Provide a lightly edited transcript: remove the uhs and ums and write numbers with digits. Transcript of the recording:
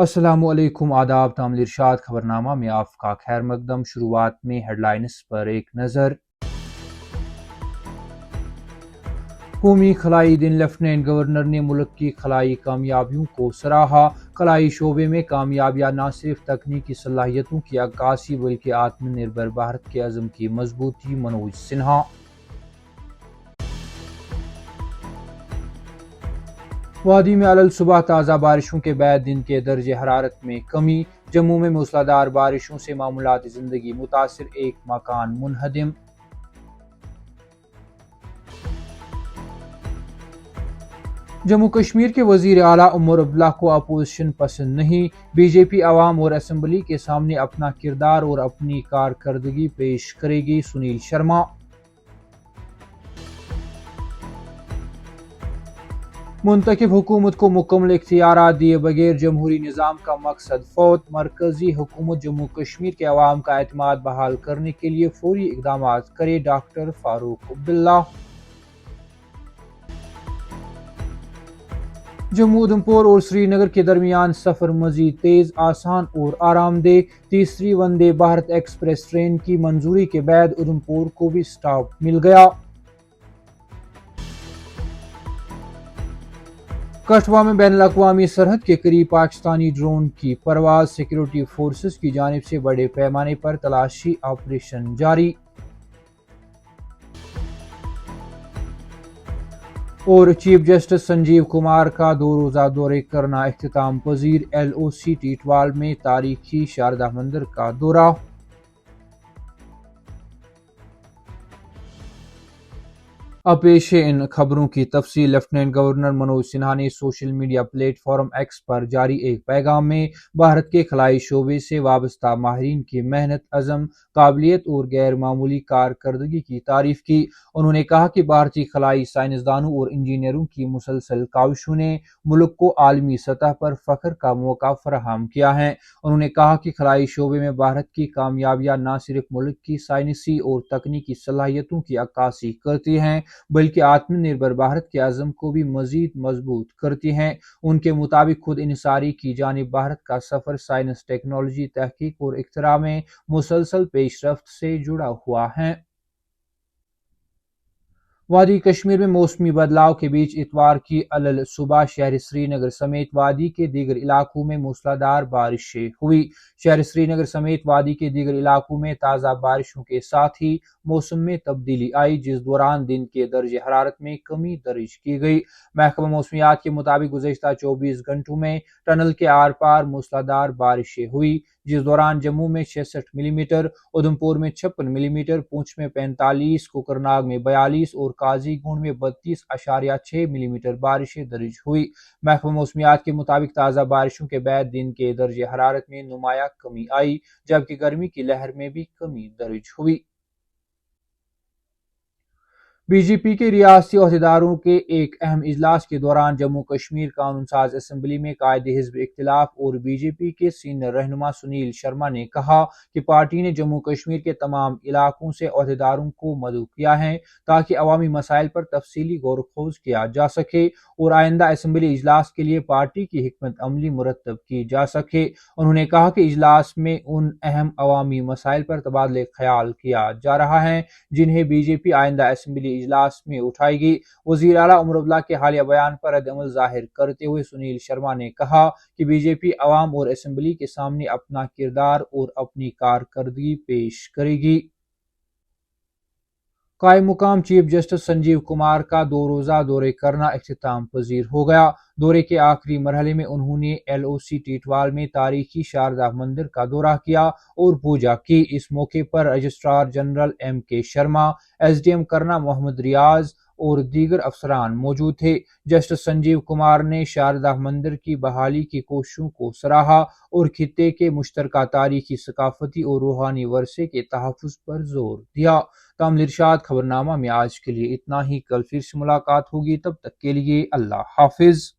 السلام علیکم، آداب، تامل ارشاد خبرنامہ میں آپ کا خیر مقدم۔ شروعات میں ہیڈ لائنز پر ایک نظر۔ قومی خلائی دن، لیفٹیننٹ گورنر نے ملک کی خلائی کامیابیوں کو سراہا۔ خلائی شعبے میں کامیابیاں نہ صرف تکنیکی صلاحیتوں کی عکاسی بلکہ آتم نربھر بھارت کے عزم کی مضبوطی۔ منوج سنہا۔ وادی میں الصبح تازہ بارشوں کے بعد دن کے درجہ حرارت میں کمی۔ جموں میں موسلادھار بارشوں سے معمولات زندگی متاثر، ایک مکان منہدم۔ جموں کشمیر کے وزیر اعلیٰ عمر عبداللہ کو اپوزیشن پسند نہیں۔ بی جے پی عوام اور اسمبلی کے سامنے اپنا کردار اور اپنی کارکردگی پیش کرے گی۔ سنیل شرما۔ منتخب حکومت کو مکمل اختیارات دیے بغیر جمہوری نظام کا مقصد فوت۔ مرکزی حکومت جموں کشمیر کے عوام کا اعتماد بحال کرنے کے لیے فوری اقدامات کرے۔ ڈاکٹر فاروق عبداللہ۔ جموں، ادھمپور اور سری نگر کے درمیان سفر مزید تیز، آسان اور آرام دہ۔ تیسری وندے بھارت ایکسپریس ٹرین کی منظوری کے بعد ادھمپور کو بھی سٹاپ مل گیا۔ کٹھوعہ میں بین الاقوامی سرحد کے قریب پاکستانی ڈرون کی پرواز، سیکورٹی فورسز کی جانب سے بڑے پیمانے پر تلاشی آپریشن جاری۔ اور چیف جسٹس سنجیو کمار کا 2 روزہ دورے کرنا اختتام پذیر۔ ایل او سی ٹیٹوال میں تاریخی شاردا مندر کا دورہ۔ اب پیش ہے ان خبروں کی تفصیل۔ لیفٹیننٹ گورنر منوج سنہا نے social media platform X پر جاری ایک پیغام میں بھارت کے خلائی شعبے سے وابستہ ماہرین کی محنت، عزم، قابلیت اور غیر معمولی کارکردگی کی تعریف کی۔ انہوں نے کہا کہ بھارتی خلائی سائنسدانوں اور انجینئروں کی مسلسل کاوشوں نے ملک کو عالمی سطح پر فخر کا موقع فراہم کیا ہے۔ انہوں نے کہا کہ خلائی شعبے میں بھارت کی کامیابیاں نہ صرف ملک کی سائنسی اور تکنیکی صلاحیتوں کی عکاسی کرتی ہیں بلکہ آتم نربھر بھارت کے عزم کو بھی مزید مضبوط کرتی ہیں۔ ان کے مطابق خود انحصاری کی جانب بھارت کا سفر سائنس، ٹیکنالوجی، تحقیق اور اختراع میں مسلسل پیش رفت سے جڑا ہوا ہے۔ وادی کشمیر میں موسمی بدلاؤ کے بیچ اتوار کی الصبح شہر سری نگر سمیت وادی کے دیگر علاقوں میں موسلادھار بارشیں ہوئی۔ شہر سری نگر سمیت وادی کے دیگر علاقوں میں تازہ بارشوں کے ساتھ ہی موسم میں تبدیلی آئی، جس دوران دن کے درجہ حرارت میں کمی درج کی گئی۔ محکمہ موسمیات کے مطابق گزشتہ 24 گھنٹوں میں ٹنل کے آر پار موسلادھار بارشیں ہوئی، جس دوران جموں میں 66 ملی میٹر، ادھمپور میں 56 ملی میٹر، پونچھ میں 45، کوکرناگ میں 42 اور قاضی گنڈ میں 32.6 ملی میٹر بارشیں درج ہوئی۔ محکمہ موسمیات کے مطابق تازہ بارشوں کے بعد دن کے درجہ حرارت میں نمایاں کمی آئی، جبکہ گرمی کی لہر میں بھی کمی درج ہوئی۔ بی جے پی کے ریاستی عہدیداروں کے ایک اہم اجلاس کے دوران جموں کشمیر قانون ساز اسمبلی میں قائد حزب اختلاف اور بی جے پی کے سینئر رہنما سنیل شرما نے کہا کہ پارٹی نے جموں کشمیر کے تمام علاقوں سے عہدیداروں کو مدعو کیا ہے تاکہ عوامی مسائل پر تفصیلی غور و خوض کیا جا سکے اور آئندہ اسمبلی اجلاس کے لیے پارٹی کی حکمت عملی مرتب کی جا سکے۔ انہوں نے کہا کہ اجلاس میں ان اہم عوامی مسائل پر تبادلہ خیال کیا جا رہا ہے جنہیں بی جے پی آئندہ اسمبلی اجلاس میں اٹھائے گی۔ وزیر اعلیٰ عمر عبداللہ کے حالیہ بیان پر رد عمل ظاہر کرتے ہوئے سنیل شرما نے کہا کہ بی جے پی عوام اور اسمبلی کے سامنے اپنا کردار اور اپنی کارکردگی پیش کرے گی۔ قائم مقام چیف جسٹس سنجیو کمار کا 2 روزہ دورے کرنا اختتام پذیر ہو گیا۔ دورے کے آخری مرحلے میں انہوں نے ایل او سی ٹیٹوال میں تاریخی شاردا مندر کا دورہ کیا اور پوجا کی۔ اس موقع پر رجسٹرار جنرل ایم کے شرما، ایس ڈی ایم کرنا محمد ریاض اور دیگر افسران موجود تھے۔ جسٹس سنجیو کمار نے شاردا مندر کی بحالی کی کوششوں کو سراہا اور خطے کے مشترکہ تاریخی، ثقافتی اور روحانی ورثے کے تحفظ پر زور دیا۔ تامل ارشاد خبرنامہ میں آج کے لیے اتنا ہی۔ کل پھر سے ملاقات ہوگی، تب تک کے لیے اللہ حافظ۔